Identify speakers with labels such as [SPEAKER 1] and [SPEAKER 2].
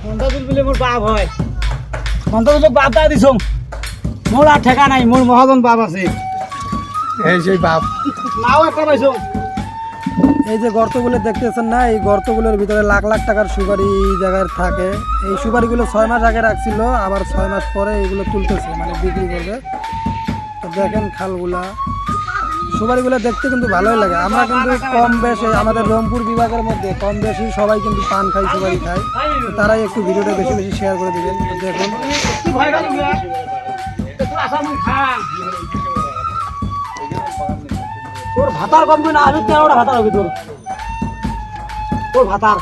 [SPEAKER 1] মন্তাজুল বলে মোর বাপ হয়। মন্তাজুল বাপ দা দিছ মোর আর ঠেকা নাই, মোর মহাজন বাপ আছে।
[SPEAKER 2] এই সেই বাপ
[SPEAKER 1] নাও একটা পাইছো।
[SPEAKER 3] এই যে গর্তগুলো দেখতেছেন না, এই গর্তগুলোর ভিতরে লাখ লাখ টাকার সুপারি জায়গায় থাকে। এই সুপারিগুলো 6 মাস আগে রাখছিল, আবার 6 মাস পরে এগুলো তুলতেছে, মানে বিক্রি করবে। তো দেখেন খালগুলা, সুপারিগুলো দেখতে কিন্তু ভালোই লাগে। আমরা কিন্তু কম বেশি আমাদের রংপুর বিভাগের মধ্যে কম বেশি সবাই কিন্তু পান খাই, সুপারি খায়। তো তারাই একটু ভিডিওটা বেশি বেশি শেয়ার করে দিবেন। তো দেখুন
[SPEAKER 1] তোর ভাতার কম না, আমি 13টা ভাতার হবে তোর। তোর ভাতার